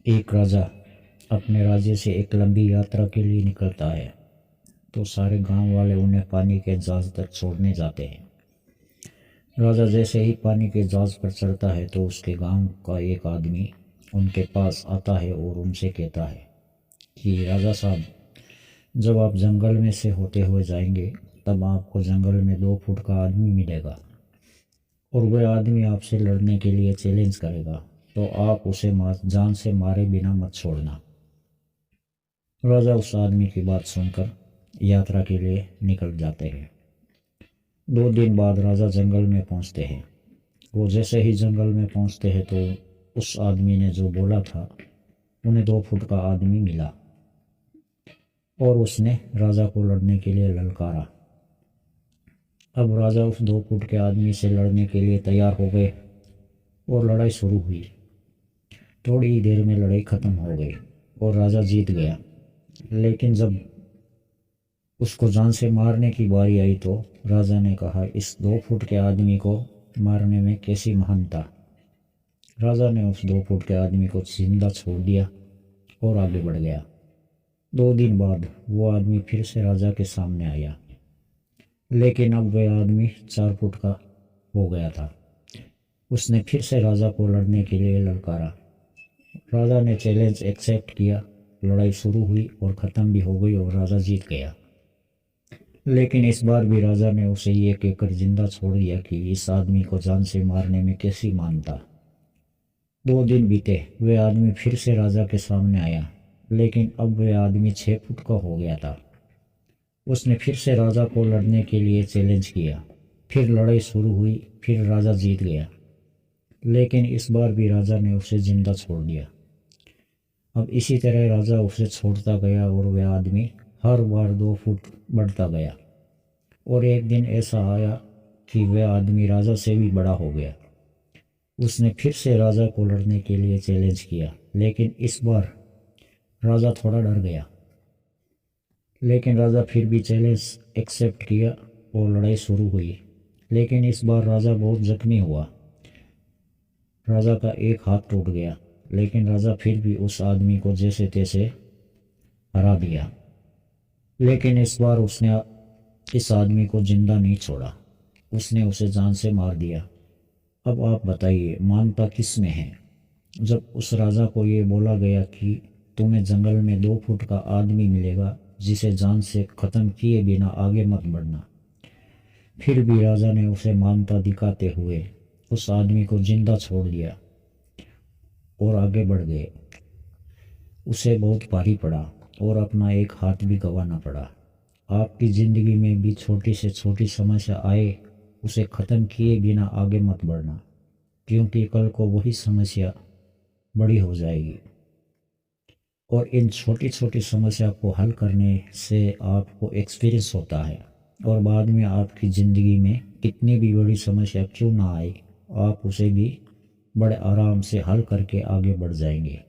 एक राजा अपने राज्य से एक लंबी यात्रा के लिए निकलता है तो सारे गांव वाले उन्हें पानी के जहाज तक छोड़ने जाते हैं। राजा जैसे ही पानी के जहाज पर चढ़ता है तो उसके गांव का एक आदमी उनके पास आता है और उनसे कहता है कि राजा साहब, जब आप जंगल में से होते हुए जाएंगे तब आपको जंगल में 2 फुट का आदमी मिलेगा और वह आदमी आपसे लड़ने के लिए चैलेंज करेगा, तो आप उसे जान से मारे बिना मत छोड़ना। राजा उस आदमी की बात सुनकर यात्रा के लिए निकल जाते हैं। 2 दिन बाद राजा जंगल में पहुंचते हैं। वो जैसे ही जंगल में पहुंचते हैं तो उस आदमी ने जो बोला था उन्हें 2 फुट का आदमी मिला और उसने राजा को लड़ने के लिए ललकारा। अब राजा उस 2 फुट के आदमी से लड़ने के लिए तैयार हो गए और लड़ाई शुरू हुई। थोड़ी ही देर में लड़ाई खत्म हो गई और राजा जीत गया। लेकिन जब उसको जान से मारने की बारी आई तो राजा ने कहा, इस 2 फुट के आदमी को मारने में कैसी महानता। राजा ने उस 2 फुट के आदमी को जिंदा छोड़ दिया और आगे बढ़ गया। 2 दिन बाद वो आदमी फिर से राजा के सामने आया, लेकिन अब वह आदमी 4 फुट का हो गया था। उसने फिर से राजा को लड़ने के लिए ललकारा। राजा ने चैलेंज एक्सेप्ट किया। लड़ाई शुरू हुई और ख़त्म भी हो गई और राजा जीत गया। लेकिन इस बार भी राजा ने उसे ये कहकर जिंदा छोड़ दिया कि इस आदमी को जान से मारने में कैसी मानता। 2 दिन बीते, वह आदमी फिर से राजा के सामने आया, लेकिन अब वह आदमी 6 फुट का हो गया था। उसने फिर से राजा को लड़ने के लिए चैलेंज किया। फिर लड़ाई शुरू हुई, फिर राजा जीत गया। लेकिन इस बार भी राजा ने उसे जिंदा छोड़ दिया। अब इसी तरह राजा उसे छोड़ता गया और वह आदमी हर बार 2 फुट बढ़ता गया और एक दिन ऐसा आया कि वह आदमी राजा से भी बड़ा हो गया। उसने फिर से राजा को लड़ने के लिए चैलेंज किया, लेकिन इस बार राजा थोड़ा डर गया। लेकिन राजा फिर भी चैलेंज एक्सेप्ट किया और लड़ाई शुरू हुई। लेकिन इस बार राजा बहुत जख्मी हुआ। राजा का एक हाथ टूट गया, लेकिन राजा फिर भी उस आदमी को जैसे तैसे हरा दिया। लेकिन इस बार उसने इस आदमी को जिंदा नहीं छोड़ा, उसने उसे जान से मार दिया। अब आप बताइए, मानता किस में है। जब उस राजा को ये बोला गया कि तुम्हें जंगल में 2 फुट का आदमी मिलेगा जिसे जान से ख़त्म किए बिना आगे मत बढ़ना, फिर भी राजा ने उसे मानता दिखाते हुए उस आदमी को जिंदा छोड़ दिया और आगे बढ़ गए। उसे बहुत भारी पड़ा और अपना एक हाथ भी गंवाना पड़ा। आपकी ज़िंदगी में भी छोटी से छोटी समस्या आए, उसे ख़त्म किए बिना आगे मत बढ़ना, क्योंकि कल को वही समस्या बड़ी हो जाएगी। और इन छोटी छोटी समस्या को हल करने से आपको एक्सपीरियंस होता है और बाद में आपकी ज़िंदगी में कितनी भी बड़ी समस्या क्यों ना आए, आप उसे भी बड़े आराम से हल करके आगे बढ़ जाएंगे।